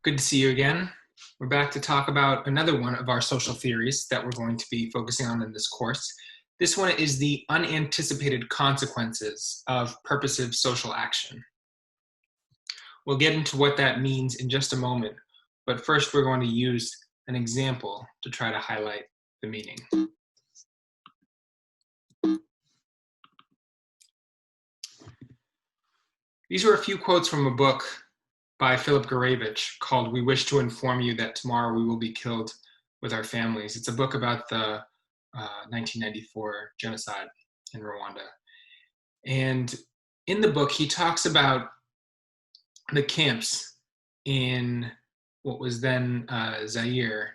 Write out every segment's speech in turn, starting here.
Good to see you again. We're back to talk about another one of our social theories that we're going to be focusing on in this course. This one is the unanticipated consequences of purposive social action. We'll get into what that means in just a moment, but first we're going to use an example to try to highlight the meaning. These were a few quotes from a book by Philip Gurevich called "We Wish to Inform You That Tomorrow We Will Be Killed with Our Families." It's a book about the 1994 genocide in Rwanda. And in the book, he talks about the camps in what was then Zaire.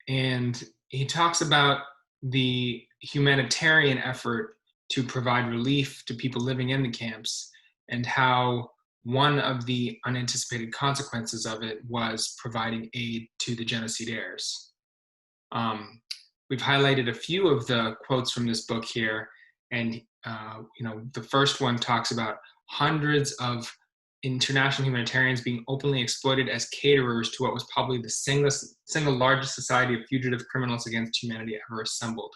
And he talks about the humanitarian effort to provide relief to people living in the camps, and how one of the unanticipated consequences of it was providing aid to the genocidaires. We've highlighted a few of the quotes from this book here, and the first one talks about hundreds of international humanitarians being openly exploited as caterers to what was probably the single largest society of fugitive criminals against humanity ever assembled.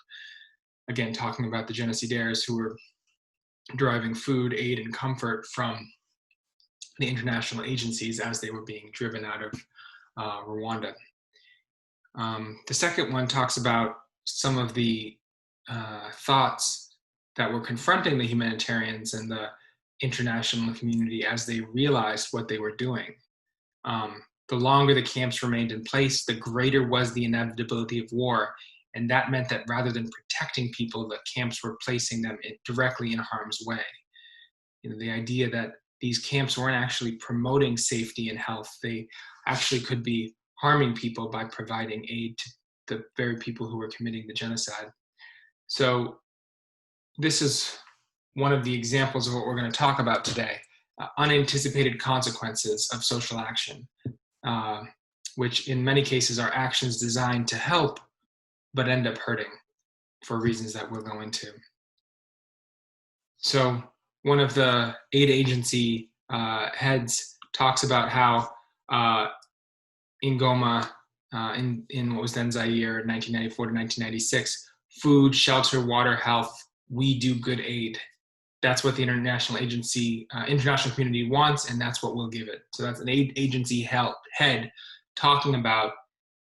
Again, talking about the genocidaires who were deriving food, aid, and comfort from the international agencies as they were being driven out of Rwanda. The second one talks about some of the thoughts that were confronting the humanitarians and the international community as they realized what they were doing. The longer the camps remained in place, the greater was the inevitability of war. And that meant that rather than protecting people, the camps were placing them directly in harm's way. The idea that these camps weren't actually promoting safety and health. They actually could be harming people by providing aid to the very people who were committing the genocide. So this is one of the examples of what we're going to talk about today, unanticipated consequences of social action, which in many cases are actions designed to help, but end up hurting for reasons that we'll go into. So one of the aid agency heads talks about how in Goma, in what was then Zaire, 1994 to 1996, food, shelter, water, health, we do good aid. That's what the international community wants, and that's what we'll give it. So that's an aid agency head talking about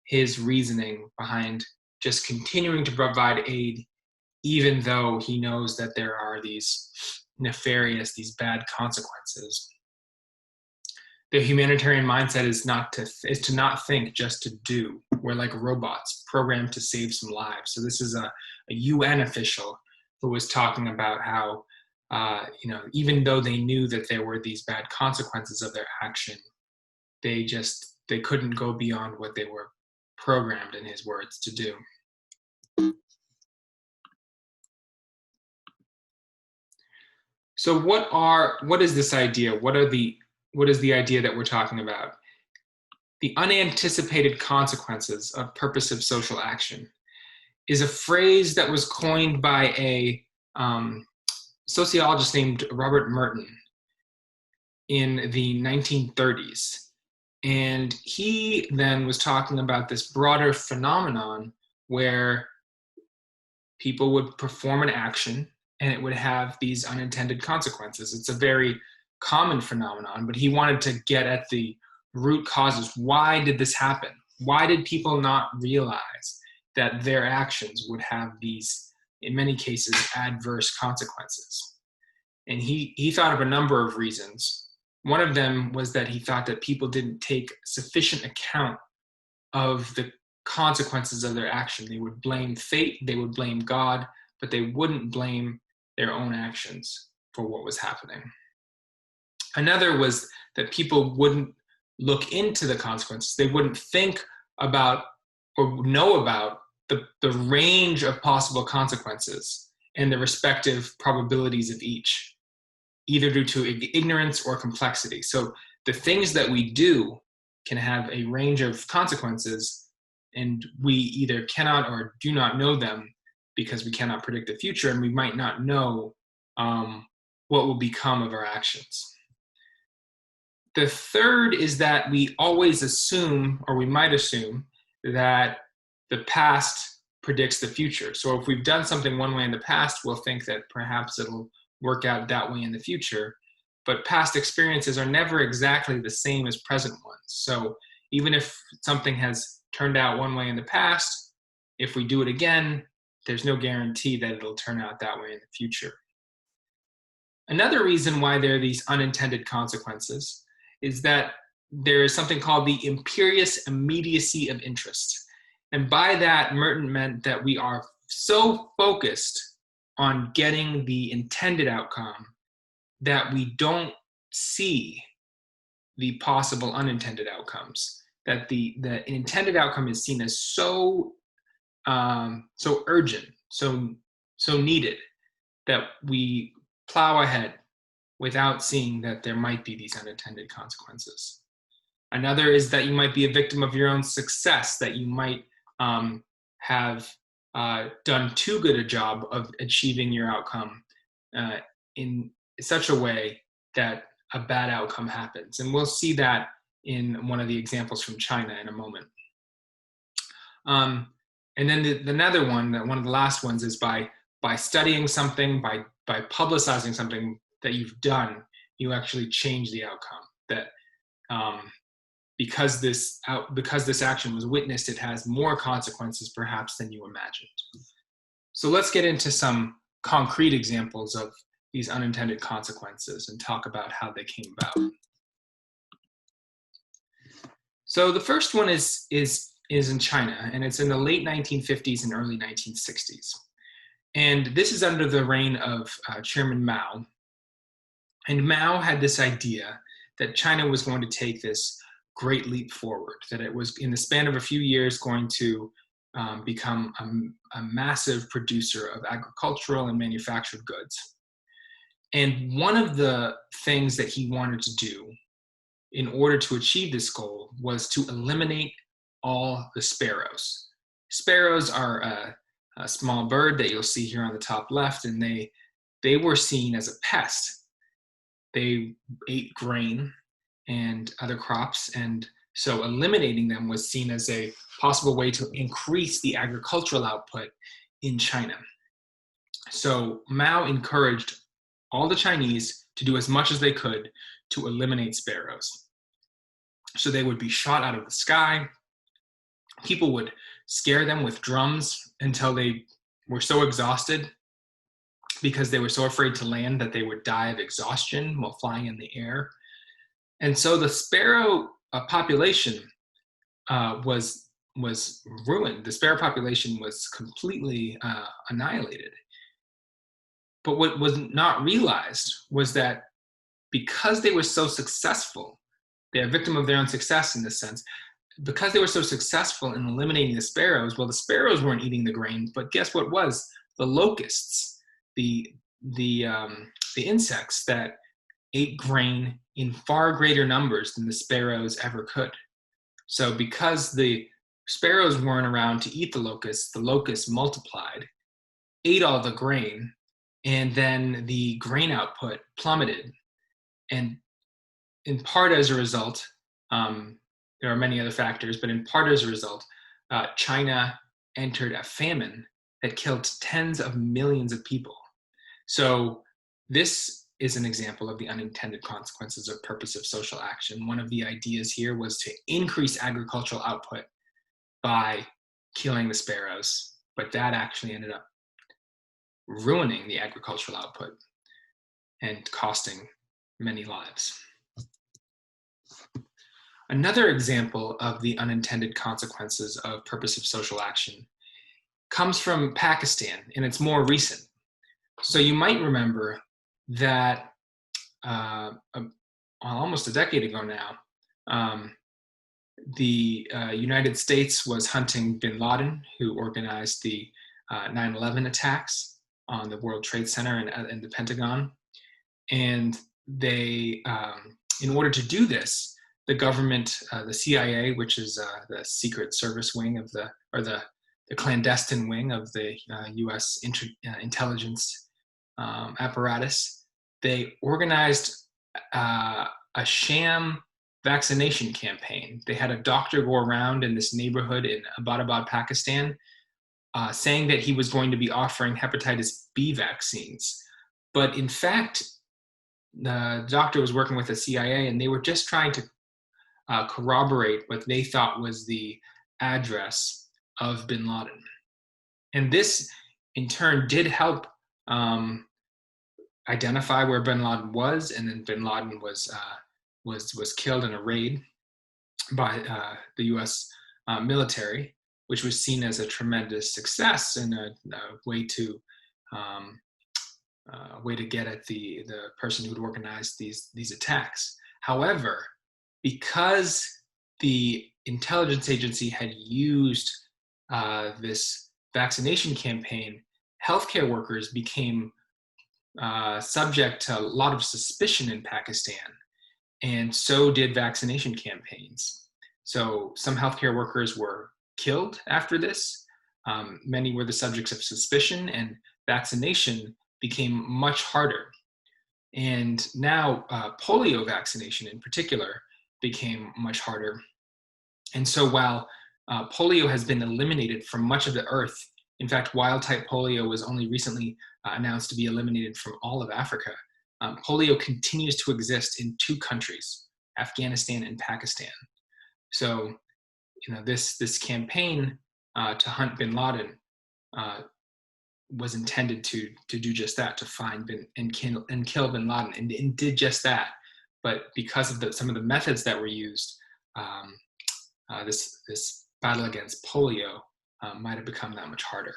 his reasoning behind just continuing to provide aid, even though he knows that there are these nefarious, these bad consequences. The humanitarian mindset is to not think, just to do. We're like robots programmed to save some lives. So this is a UN official who was talking about how, even though they knew that there were these bad consequences of their action, they couldn't go beyond what they were programmed, in his words, to do. So what is this idea? What is the idea that we're talking about? The unanticipated consequences of purposive social action is a phrase that was coined by a sociologist named Robert Merton in the 1930s. And he then was talking about this broader phenomenon where people would perform an action and it would have these unintended consequences. It's a very common phenomenon, but he wanted to get at the root causes. Why did this happen? Why did people not realize that their actions would have these, in many cases, adverse consequences? And he thought of a number of reasons. One of them was that he thought that people didn't take sufficient account of the consequences of their action. They would blame fate, they would blame God, but they wouldn't blame their own actions for what was happening. Another was that people wouldn't look into the consequences. They wouldn't think about or know about the range of possible consequences and the respective probabilities of each, either due to ignorance or complexity. So the things that we do can have a range of consequences, and we either cannot or do not know them because we cannot predict the future, and we might not know what will become of our actions. The third is that we always assume, or we might assume, that the past predicts the future. So if we've done something one way in the past, we'll think that perhaps it'll work out that way in the future. But past experiences are never exactly the same as present ones. So even if something has turned out one way in the past, if we do it again, there's no guarantee that it'll turn out that way in the future. Another reason why there are these unintended consequences is that there is something called the imperious immediacy of interest. And by that, Merton meant that we are so focused on getting the intended outcome that we don't see the possible unintended outcomes. That the intended outcome is seen as so urgent, so needed, that we plow ahead without seeing that there might be these unintended consequences. Another is that you might be a victim of your own success, that you might have done too good a job of achieving your outcome in such a way that a bad outcome happens. And we'll see that in one of the examples from China in a moment. And then another one, one of the last ones, is by studying something, by publicizing something that you've done, you actually change the outcome. That because this action was witnessed, it has more consequences perhaps than you imagined. So let's get into some concrete examples of these unintended consequences and talk about how they came about. So the first one is in China, and it's in the late 1950s and early 1960s. And this is under the reign of Chairman Mao. And Mao had this idea that China was going to take this great leap forward, that it was in the span of a few years going to become a massive producer of agricultural and manufactured goods. And one of the things that he wanted to do in order to achieve this goal was to eliminate all the sparrows. Sparrows are a small bird that you'll see here on the top left, and they were seen as a pest. They ate grain and other crops, and so eliminating them was seen as a possible way to increase the agricultural output in China. So Mao encouraged all the Chinese to do as much as they could to eliminate sparrows. So they would be shot out of the sky. People would scare them with drums until they were so exhausted because they were so afraid to land that they would die of exhaustion while flying in the air. And so the sparrow population was ruined. The sparrow population was completely annihilated. But what was not realized was that because they were so successful, they're a victim of their own success in this sense, because they were so successful in eliminating the sparrows, well, the sparrows weren't eating the grain, but guess what was? The locusts, the insects that ate grain in far greater numbers than the sparrows ever could. So because the sparrows weren't around to eat the locusts multiplied, ate all the grain, and then the grain output plummeted. And in part as a result, there are many other factors, but in part as a result, China entered a famine that killed tens of millions of people. So this is an example of the unintended consequences of purposive social action. One of the ideas here was to increase agricultural output by killing the sparrows, but that actually ended up ruining the agricultural output and costing many lives. Another example of the unintended consequences of purposive social action comes from Pakistan, and it's more recent. So you might remember that almost a decade ago now, the United States was hunting bin Laden, who organized the 9/11 attacks on the World Trade Center and the Pentagon. And they, in order to do this, the government, the CIA, which is the secret service wing of the clandestine wing of the U.S. intelligence apparatus, they organized a sham vaccination campaign. They had a doctor go around in this neighborhood in Abbottabad, Pakistan, saying that he was going to be offering hepatitis B vaccines. But in fact, the doctor was working with the CIA, and they were just trying to corroborate what they thought was the address of bin Laden. And this, in turn, did help identify where bin Laden was, and then bin Laden was killed in a raid by the U.S. Military, which was seen as a tremendous success and a way to get at the person who'd organized these attacks. However, because the intelligence agency had used this vaccination campaign, healthcare workers became subject to a lot of suspicion in Pakistan, and so did vaccination campaigns. So some healthcare workers were killed after this. Many were the subjects of suspicion, and vaccination became much harder. And now polio vaccination in particular became much harder. And so while polio has been eliminated from much of the earth, in fact, wild-type polio was only recently announced to be eliminated from all of Africa, polio continues to exist in 2 countries, Afghanistan and Pakistan. So, this campaign to hunt bin Laden was intended to do just that, to find and kill bin Laden, and did just that. But because of some of the methods that were used, this battle against polio might have become that much harder.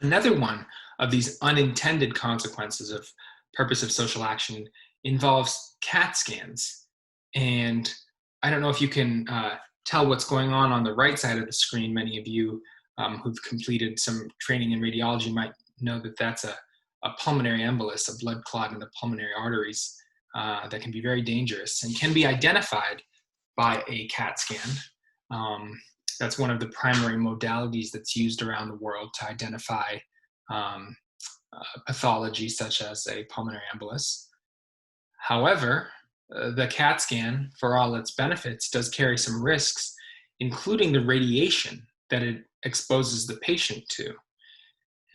Another one of these unintended consequences of purposive social action involves CAT scans. And I don't know if you can tell what's going on the right side of the screen. Many of you who've completed some training in radiology might know that that's a pulmonary embolus, a blood clot in the pulmonary arteries that can be very dangerous and can be identified by a CAT scan. That's one of the primary modalities that's used around the world to identify pathology such as a pulmonary embolus. However, the CAT scan, for all its benefits, does carry some risks, including the radiation that it exposes the patient to.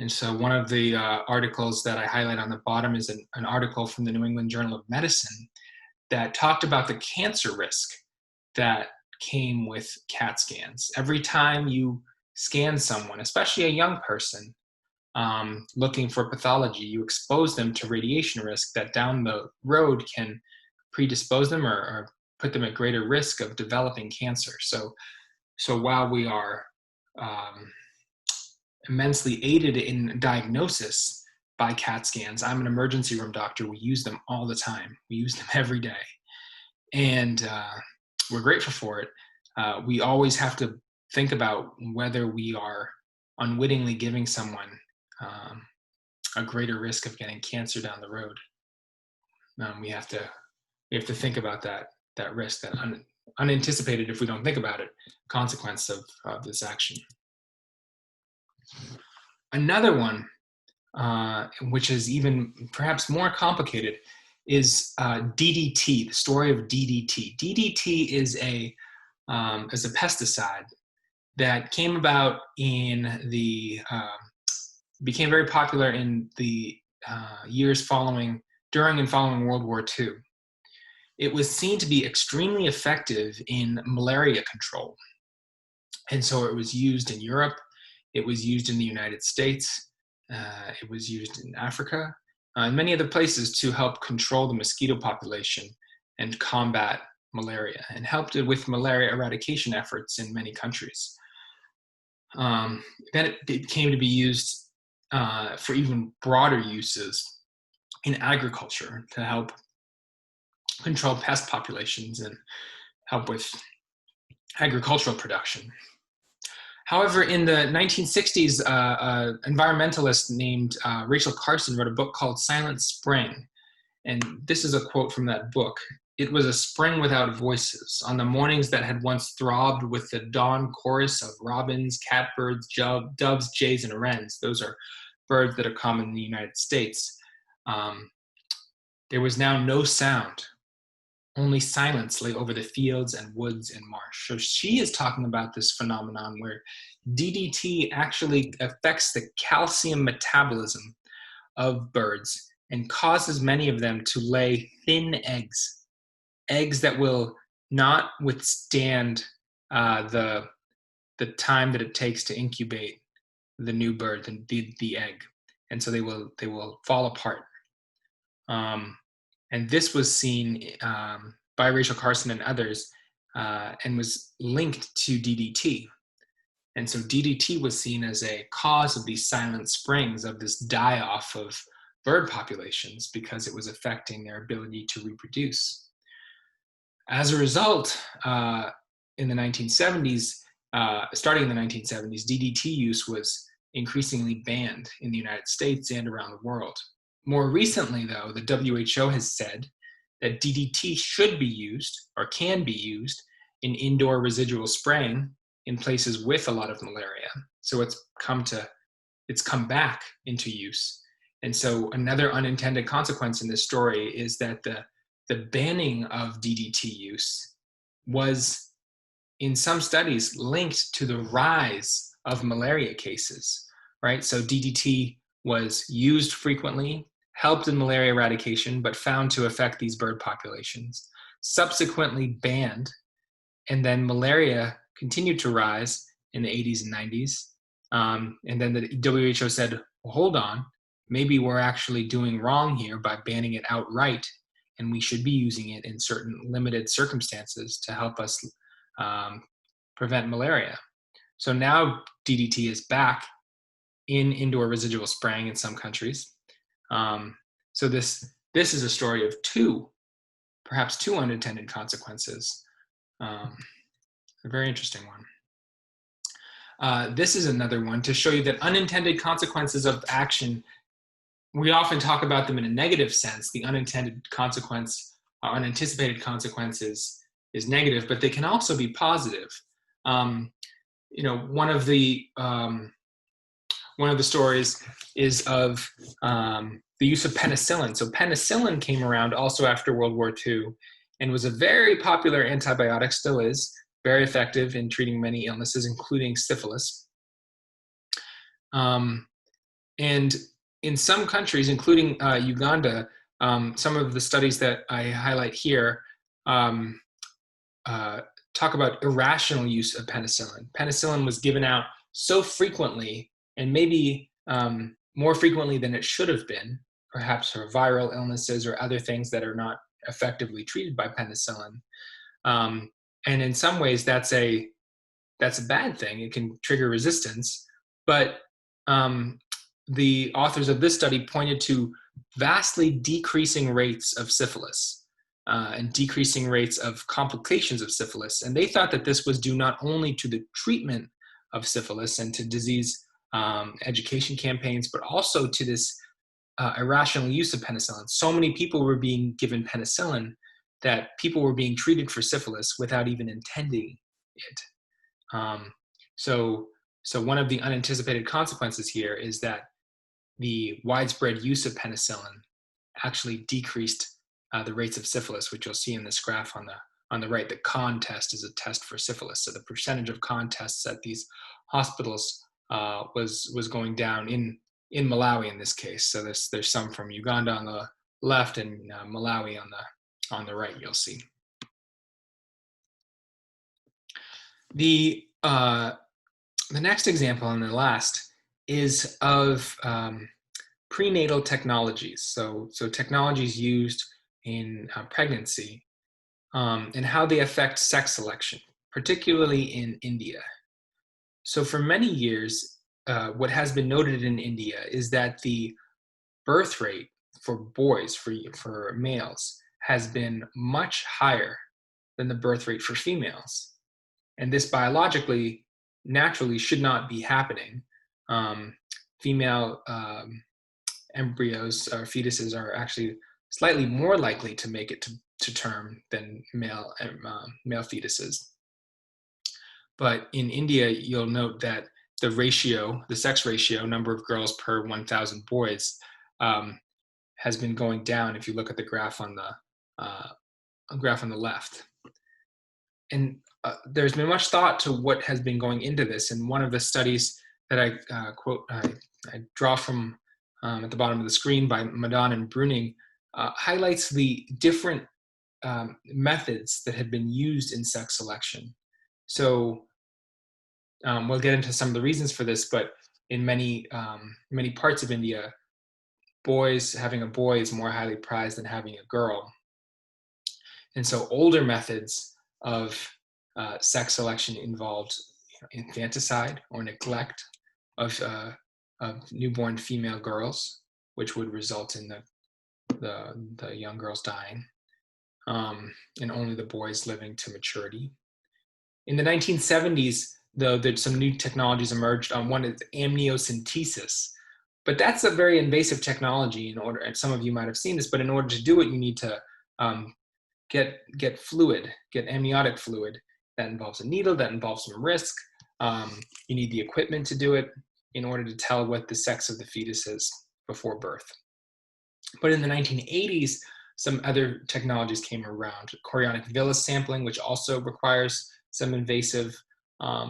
And so one of the articles that I highlight on the bottom is an article from the New England Journal of Medicine that talked about the cancer risk that came with CAT scans. Every time you scan someone, especially a young person, looking for pathology, you expose them to radiation risk that down the road can predispose them or put them at greater risk of developing cancer. So while we are immensely aided in diagnosis by CAT scans, I'm an emergency room doctor. We use them all the time. We use them every day. And we're grateful for it. We always have to think about whether we are unwittingly giving someone a greater risk of getting cancer down the road. We have to think about that risk, that unanticipated, if we don't think about it, consequence of this action. Another one, which is even perhaps more complicated, is DDT, the story of DDT. DDT is a pesticide that came about became very popular in the years during and following World War II. It was seen to be extremely effective in malaria control. And so it was used in Europe, it was used in the United States, it was used in Africa, and many other places to help control the mosquito population and combat malaria, and helped with malaria eradication efforts in many countries. Then it came to be used for even broader uses in agriculture to help control pest populations and help with agricultural production. However, in the 1960s, an environmentalist named Rachel Carson wrote a book called Silent Spring. And this is a quote from that book. "It was a spring without voices. On the mornings that had once throbbed with the dawn chorus of robins, catbirds, doves, jays, and wrens," those are birds that are common in the United States, "there was now no sound. only silence lay over the fields and woods and marsh. So she is talking about this phenomenon where DDT actually affects the calcium metabolism of birds and causes many of them to lay thin eggs, eggs that will not withstand the time that it takes to incubate the new bird, the egg, and so they will fall apart. And this was seen by Rachel Carson and others, and was linked to DDT. And so DDT was seen as a cause of these silent springs, of this die-off of bird populations, because it was affecting their ability to reproduce. As a result, in the 1970s, starting in the 1970s, DDT use was increasingly banned in the United States and around the world. More recently, though, the WHO has said that DDT should be used or can be used in indoor residual spraying in places with a lot of malaria. So it's come back into use. And so another unintended consequence in this story is that the banning of DDT use was, in some studies, linked to the rise of malaria cases, right? So DDT was used frequently, helped in malaria eradication, but found to affect these bird populations, subsequently banned, and then malaria continued to rise in the 80s and 90s. And then the WHO said, well, hold on, maybe we're actually doing wrong here by banning it outright, and we should be using it in certain limited circumstances to help us prevent malaria. So now DDT is back in indoor residual spraying in some countries. So this is a story of perhaps two unintended consequences. A very interesting one. This is another one to show you that unintended consequences of action, we often talk about them in a negative sense. The unintended consequence, unanticipated consequences is negative, but they can also be positive. One of the stories is of the use of penicillin. So penicillin came around also after World War II and was a very popular antibiotic, still is, very effective in treating many illnesses, including syphilis. And in some countries, including Uganda, some of the studies that I highlight here talk about irrational use of penicillin. Penicillin was given out so frequently, and maybe more frequently than it should have been, perhaps for viral illnesses or other things that are not effectively treated by penicillin. And in some ways, that's a bad thing. It can trigger resistance. But the authors of this study pointed to vastly decreasing rates of syphilis and decreasing rates of complications of syphilis. And they thought that this was due not only to the treatment of syphilis and to disease education campaigns, but also to this irrational use of penicillin. So many people were being given penicillin that people were being treated for syphilis without even intending it. So one of the unanticipated consequences here is that the widespread use of penicillin actually decreased the rates of syphilis, which you'll see in this graph on the right. The CON test is a test for syphilis. So the percentage of CON tests at these hospitals was going down in Malawi in this case. So there's some from Uganda on the left and Malawi on the right, you'll see. The next example and the last is of prenatal technologies. So technologies used in pregnancy and how they affect sex selection, particularly in India. So for many years, what has been noted in India is that the birth rate for boys, for males, has been much higher than the birth rate for females. And this biologically, naturally should not be happening. Female embryos or fetuses are actually slightly more likely to make it to term than male fetuses. But in India, you'll note that the sex ratio, number of girls per 1,000 boys, has been going down. If you look at the graph on graph on the left. And there's been much thought to what has been going into this. And one of the studies that I draw from at the bottom of the screen by Madan and Bruning highlights the different methods that have been used in sex selection. So we'll get into some of the reasons for this, but in many parts of India, having a boy is more highly prized than having a girl. And so older methods of sex selection involved infanticide or neglect of newborn female girls, which would result in the young girls dying, and only the boys living to maturity. In the 1970s, though, some new technologies emerged. One is amniocentesis, but that's a very invasive technology. And some of you might have seen this, but in order to do it, you need to get fluid, get amniotic fluid. That involves a needle, that involves some risk. You need the equipment to do it in order to tell what the sex of the fetus is before birth. But in the 1980s, some other technologies came around. Chorionic villus sampling, which also requires some invasive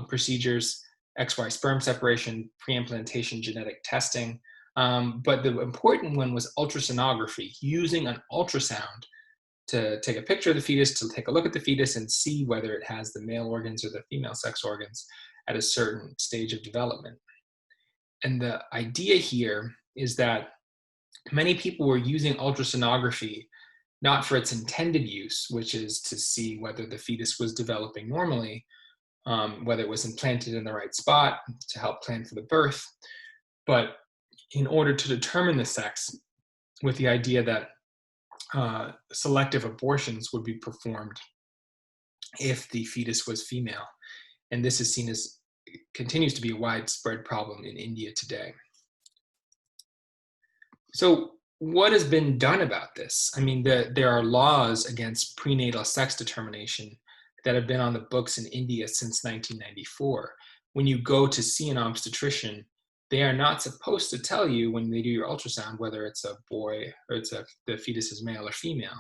procedures, XY sperm separation, pre-implantation genetic testing. But the important one was ultrasonography, using an ultrasound to take a picture of the fetus, to take a look at the fetus and see whether it has the male organs or the female sex organs at a certain stage of development. And the idea here is that many people were using ultrasonography not for its intended use, which is to see whether the fetus was developing normally, whether it was implanted in the right spot to help plan for the birth, but in order to determine the sex, with the idea that selective abortions would be performed if the fetus was female. And this is seen as, continues to be a widespread problem in India today. So what has been done about this? I mean, there are laws against prenatal sex determination that have been on the books in India since 1994. When you go to see an obstetrician, they are not supposed to tell you when they do your ultrasound whether it's a boy or the fetus is male or female.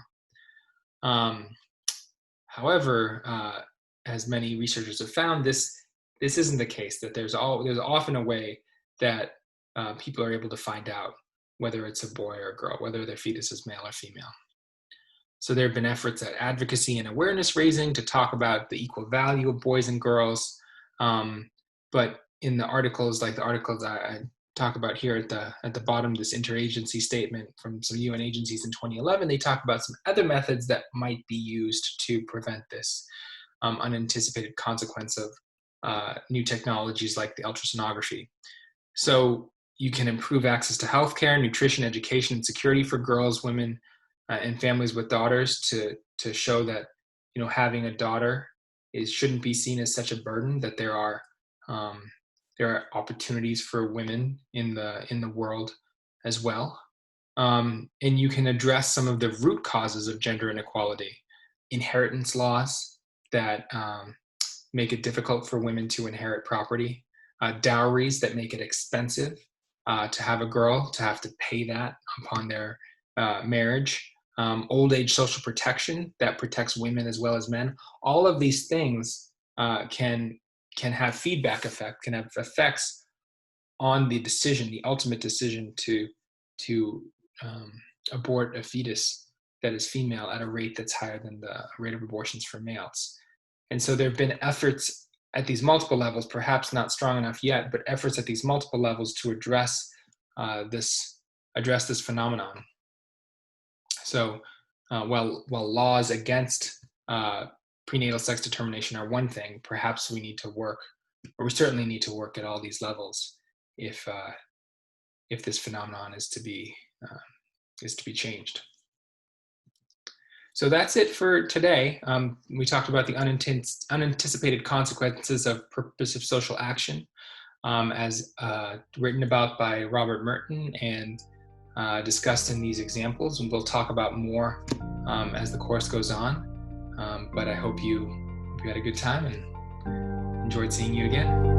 However, as many researchers have found, this isn't the case. That there's often a way that people are able to find out whether it's a boy or a girl, whether their fetus is male or female. So there have been efforts at advocacy and awareness raising to talk about the equal value of boys and girls, but in the articles, like the articles I talk about here at the bottom, this interagency statement from some UN agencies in 2011, they talk about some other methods that might be used to prevent this unanticipated consequence of new technologies like the ultrasonography. So you can improve access to healthcare, nutrition, education, and security for girls, women, and families with daughters to show that having a daughter shouldn't be seen as such a burden, that there are opportunities for women in the world as well. And you can address some of the root causes of gender inequality. Inheritance laws that make it difficult for women to inherit property. Dowries that make it expensive to have a girl, to have to pay that upon their marriage. Old age social protection that protects women as well as men. All of these things can have feedback effect, can have effects on the decision, the ultimate decision to abort a fetus that is female at a rate that's higher than the rate of abortions for males. And so there have been efforts at these multiple levels, perhaps not strong enough yet, but efforts at these multiple levels to address this phenomenon. So while laws against prenatal sex determination are one thing, perhaps we need to work, or we certainly need to work at all these levels if this phenomenon is to be changed. So that's it for today. We talked about the unanticipated consequences of purposive social action, as written about by Robert Merton and discussed in these examples. And we'll talk about more as the course goes on. But I hope you had a good time and enjoyed seeing you again.